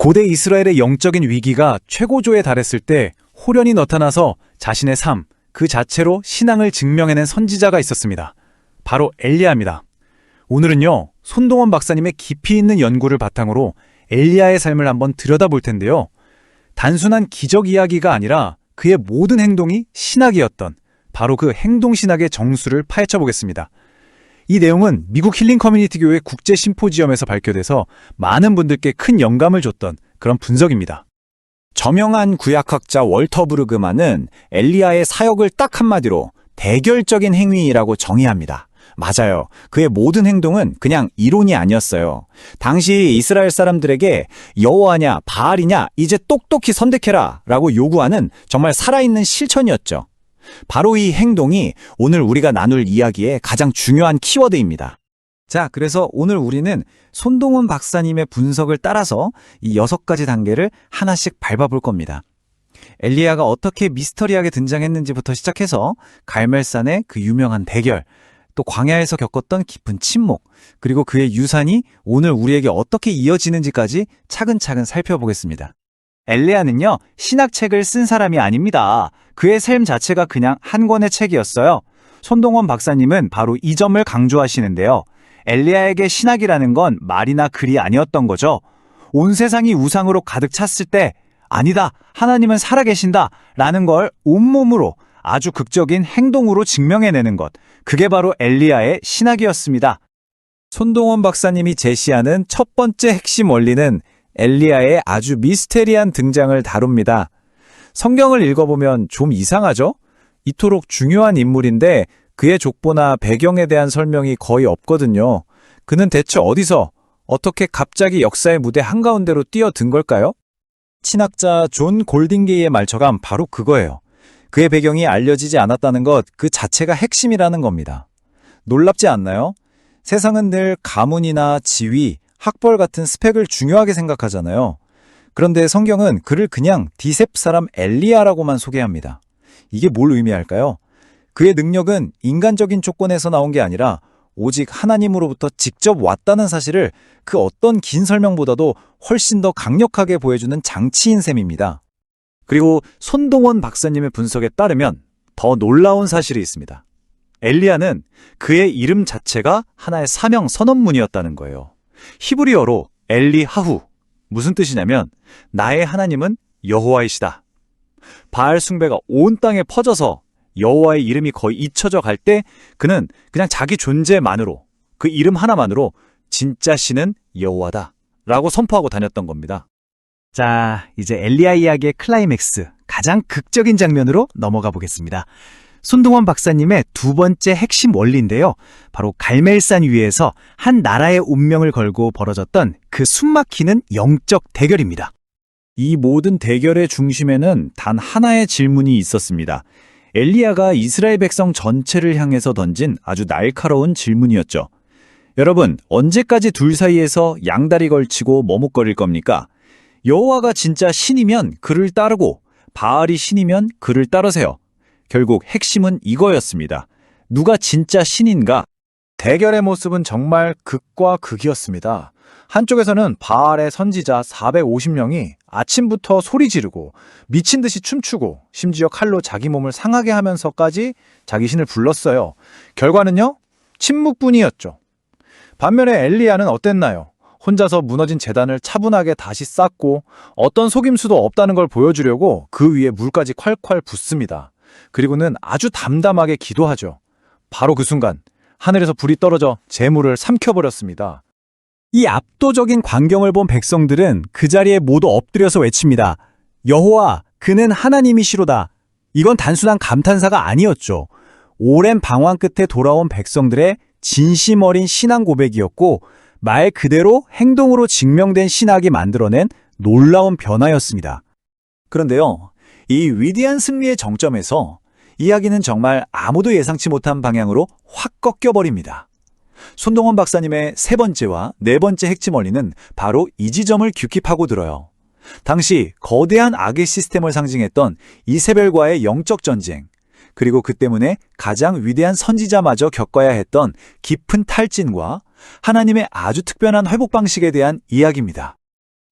고대 이스라엘의 영적인 위기가 최고조에 달했을 때 호련히 나타나서 자신의 삶, 그 자체로 신앙을 증명해낸 선지자가 있었습니다. 바로 엘리야입니다. 오늘은요, 손동원 박사님의 깊이 있는 연구를 바탕으로 엘리야의 삶을 한번 들여다볼 텐데요. 단순한 기적 이야기가 아니라 그의 모든 행동이 신학이었던 바로 그 행동신학의 정수를 파헤쳐 보겠습니다. 이 내용은 미국 힐링 커뮤니티 교회 국제 심포지엄에서 발표돼서 많은 분들께 큰 영감을 줬던 그런 분석입니다. 저명한 구약학자 월터 브루그만은 엘리야의 사역을 딱 한마디로 대결적인 행위라고 정의합니다. 맞아요. 그의 모든 행동은 그냥 이론이 아니었어요. 당시 이스라엘 사람들에게 여호와냐 바알이냐 이제 똑똑히 선택해라 라고 요구하는 정말 살아있는 실천이었죠. 바로 이 행동이 오늘 우리가 나눌 이야기의 가장 중요한 키워드입니다. 자, 그래서 오늘 우리는 손동원 박사님의 분석을 따라서 이 6가지 단계를 하나씩 밟아볼 겁니다. 엘리야가 어떻게 미스터리하게 등장했는지부터 시작해서 갈멜산의 그 유명한 대결, 또 광야에서 겪었던 깊은 침묵, 그리고 그의 유산이 오늘 우리에게 어떻게 이어지는지까지 차근차근 살펴보겠습니다. 엘리야는요, 신학책을 쓴 사람이 아닙니다. 그의 삶 자체가 그냥 한 권의 책이었어요. 손동원 박사님은 바로 이 점을 강조하시는데요. 엘리야에게 신학이라는 건 말이나 글이 아니었던 거죠. 온 세상이 우상으로 가득 찼을 때 아니다, 하나님은 살아계신다 라는 걸 온몸으로 아주 극적인 행동으로 증명해내는 것, 그게 바로 엘리야의 신학이었습니다. 손동원 박사님이 제시하는 첫 번째 핵심 원리는 엘리야의 아주 미스테리한 등장을 다룹니다. 성경을 읽어보면 좀 이상하죠? 이토록 중요한 인물인데 그의 족보나 배경에 대한 설명이 거의 없거든요. 그는 대체 어디서, 어떻게 갑자기 역사의 무대 한가운데로 뛰어든 걸까요? 신학자 존 골딩게이의 말처럼 바로 그거예요. 그의 배경이 알려지지 않았다는 것 그 자체가 핵심이라는 겁니다. 놀랍지 않나요? 세상은 늘 가문이나 지위, 학벌 같은 스펙을 중요하게 생각하잖아요. 그런데 성경은 그를 그냥 디셉 사람 엘리야라고만 소개합니다. 이게 뭘 의미할까요? 그의 능력은 인간적인 조건에서 나온 게 아니라 오직 하나님으로부터 직접 왔다는 사실을 그 어떤 긴 설명보다도 훨씬 더 강력하게 보여주는 장치인 셈입니다. 그리고 손동원 박사님의 분석에 따르면 더 놀라운 사실이 있습니다. 엘리야는 그의 이름 자체가 하나의 사명 선언문이었다는 거예요. 히브리어로 엘리하후, 무슨 뜻이냐면 나의 하나님은 여호와이시다. 바알 숭배가 온 땅에 퍼져서 여호와의 이름이 거의 잊혀져 갈 때 그는 그냥 자기 존재만으로, 그 이름 하나만으로 진짜 신은 여호와다 라고 선포하고 다녔던 겁니다. 자, 이제 엘리야 이야기의 클라이맥스, 가장 극적인 장면으로 넘어가 보겠습니다. 손동원 박사님의 두 번째 핵심 원리인데요. 바로 갈멜산 위에서 한 나라의 운명을 걸고 벌어졌던 그 숨막히는 영적 대결입니다. 이 모든 대결의 중심에는 단 하나의 질문이 있었습니다. 엘리야가 이스라엘 백성 전체를 향해서 던진 아주 날카로운 질문이었죠. 여러분, 언제까지 둘 사이에서 양다리 걸치고 머뭇거릴 겁니까? 여호와가 진짜 신이면 그를 따르고 바알이 신이면 그를 따르세요. 결국 핵심은 이거였습니다. 누가 진짜 신인가? 대결의 모습은 정말 극과 극이었습니다. 한쪽에서는 바알의 선지자 450명이 아침부터 소리 지르고 미친 듯이 춤추고 심지어 칼로 자기 몸을 상하게 하면서까지 자기 신을 불렀어요. 결과는요? 침묵뿐이었죠. 반면에 엘리야는 어땠나요? 혼자서 무너진 제단을 차분하게 다시 쌓고 어떤 속임수도 없다는 걸 보여주려고 그 위에 물까지 콸콸 붓습니다. 그리고는 아주 담담하게 기도하죠. 바로 그 순간 하늘에서 불이 떨어져 재물을 삼켜버렸습니다. 이 압도적인 광경을 본 백성들은 그 자리에 모두 엎드려서 외칩니다. 여호와, 그는 하나님이시로다. 이건 단순한 감탄사가 아니었죠. 오랜 방황 끝에 돌아온 백성들의 진심 어린 신앙 고백이었고 말 그대로 행동으로 증명된 신학이 만들어낸 놀라운 변화였습니다. 그런데요, 이 위대한 승리의 정점에서 이야기는 정말 아무도 예상치 못한 방향으로 확 꺾여버립니다. 손동원 박사님의 세 번째와 네 번째 핵심 원리는 바로 이 지점을 깊이 파고들어요. 당시 거대한 악의 시스템을 상징했던 이세벨과의 영적 전쟁, 그리고 그 때문에 가장 위대한 선지자마저 겪어야 했던 깊은 탈진과 하나님의 아주 특별한 회복 방식에 대한 이야기입니다.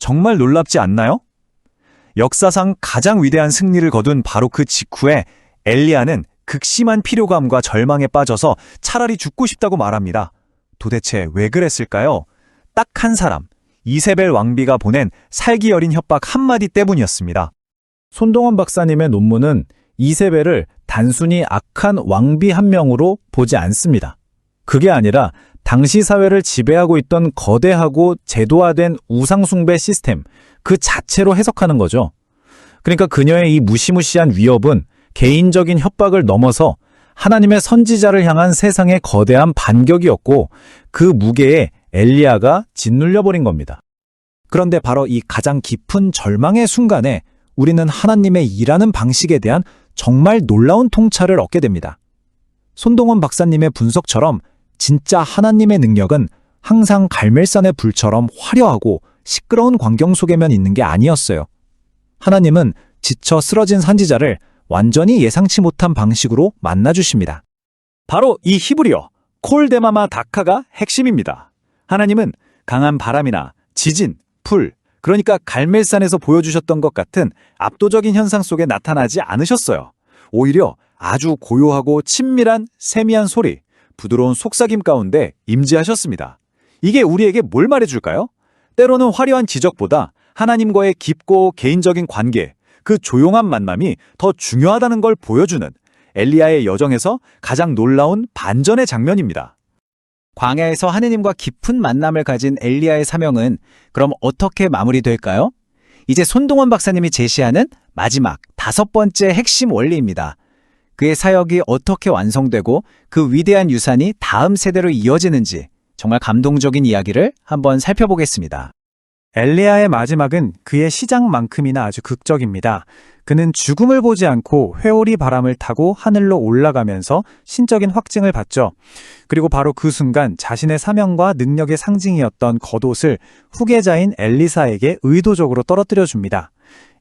정말 놀랍지 않나요? 역사상 가장 위대한 승리를 거둔 바로 그 직후에 엘리야는 극심한 피로감과 절망에 빠져서 차라리 죽고 싶다고 말합니다. 도대체 왜 그랬을까요? 딱 한 사람, 이세벨 왕비가 보낸 살기 어린 협박 한마디 때문이었습니다. 손동원 박사님의 논문은 이세벨을 단순히 악한 왕비 한 명으로 보지 않습니다. 그게 아니라 당시 사회를 지배하고 있던 거대하고 제도화된 우상숭배 시스템 그 자체로 해석하는 거죠. 그러니까 그녀의 이 무시무시한 위협은 개인적인 협박을 넘어서 하나님의 선지자를 향한 세상의 거대한 반격이었고 그 무게에 엘리야가 짓눌려버린 겁니다. 그런데 바로 이 가장 깊은 절망의 순간에 우리는 하나님의 일하는 방식에 대한 정말 놀라운 통찰을 얻게 됩니다. 손동원 박사님의 분석처럼 진짜 하나님의 능력은 항상 갈멜산의 불처럼 화려하고 시끄러운 광경 속에만 있는 게 아니었어요. 하나님은 지쳐 쓰러진 선지자를 완전히 예상치 못한 방식으로 만나주십니다. 바로 이 히브리어 콜데마마 다카가 핵심입니다. 하나님은 강한 바람이나 지진, 불, 그러니까 갈멜산에서 보여주셨던 것 같은 압도적인 현상 속에 나타나지 않으셨어요. 오히려 아주 고요하고 친밀한 세미한 소리, 부드러운 속삭임 가운데 임재하셨습니다. 이게 우리에게 뭘 말해줄까요? 때로는 화려한 지적보다 하나님과의 깊고 개인적인 관계, 그 조용한 만남이 더 중요하다는 걸 보여주는 엘리야의 여정에서 가장 놀라운 반전의 장면입니다. 광야에서 하느님과 깊은 만남을 가진 엘리야의 사명은 그럼 어떻게 마무리될까요? 이제 손동원 박사님이 제시하는 마지막 5번째 핵심 원리입니다. 그의 사역이 어떻게 완성되고 그 위대한 유산이 다음 세대로 이어지는지 정말 감동적인 이야기를 한번 살펴보겠습니다. 엘리야의 마지막은 그의 시작만큼이나 아주 극적입니다. 그는 죽음을 보지 않고 회오리 바람을 타고 하늘로 올라가면서 신적인 확증을 받죠. 그리고 바로 그 순간 자신의 사명과 능력의 상징이었던 겉옷을 후계자인 엘리사에게 의도적으로 떨어뜨려 줍니다.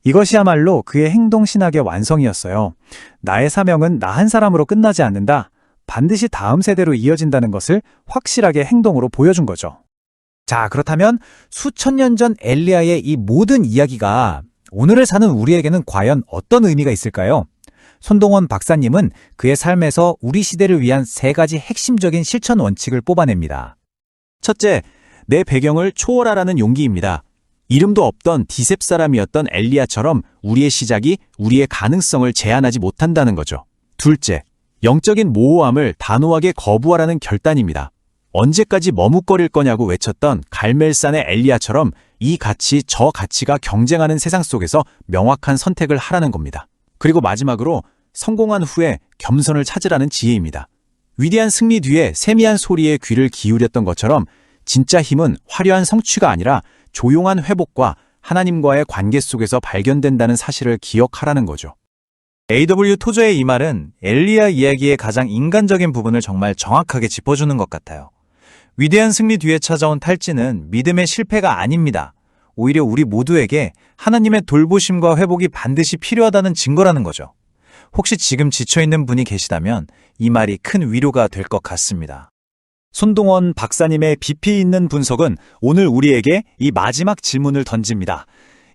이것이야말로 그의 행동 신학의 완성이었어요. 나의 사명은 나 한 사람으로 끝나지 않는다. 반드시 다음 세대로 이어진다는 것을 확실하게 행동으로 보여준 거죠. 자, 그렇다면 수천 년 전 엘리야의 이 모든 이야기가 오늘을 사는 우리에게는 과연 어떤 의미가 있을까요? 손동원 박사님은 그의 삶에서 우리 시대를 위한 3가지 핵심적인 실천 원칙을 뽑아냅니다. 첫째, 내 배경을 초월하라는 용기입니다. 이름도 없던 디셉 사람이었던 엘리야처럼 우리의 시작이 우리의 가능성을 제한하지 못한다는 거죠. 둘째, 영적인 모호함을 단호하게 거부하라는 결단입니다. 언제까지 머뭇거릴 거냐고 외쳤던 갈멜산의 엘리야처럼 이 가치, 저 가치가 경쟁하는 세상 속에서 명확한 선택을 하라는 겁니다. 그리고 마지막으로 성공한 후에 겸손을 찾으라는 지혜입니다. 위대한 승리 뒤에 세미한 소리에 귀를 기울였던 것처럼 진짜 힘은 화려한 성취가 아니라 조용한 회복과 하나님과의 관계 속에서 발견된다는 사실을 기억하라는 거죠. A.W. 토저의 이 말은 엘리야 이야기의 가장 인간적인 부분을 정말 정확하게 짚어주는 것 같아요. 위대한 승리 뒤에 찾아온 탈진은 믿음의 실패가 아닙니다. 오히려 우리 모두에게 하나님의 돌보심과 회복이 반드시 필요하다는 증거라는 거죠. 혹시 지금 지쳐있는 분이 계시다면 이 말이 큰 위로가 될 것 같습니다. 손동원 박사님의 깊이 있는 분석은 오늘 우리에게 이 마지막 질문을 던집니다.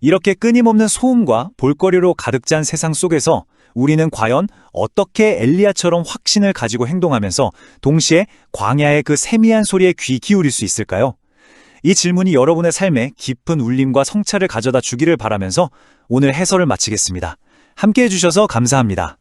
이렇게 끊임없는 소음과 볼거리로 가득 찬 세상 속에서 우리는 과연 어떻게 엘리야처럼 확신을 가지고 행동하면서 동시에 광야의 그 세미한 소리에 귀 기울일 수 있을까요? 이 질문이 여러분의 삶에 깊은 울림과 성찰을 가져다 주기를 바라면서 오늘 해설을 마치겠습니다. 함께해 주셔서 감사합니다.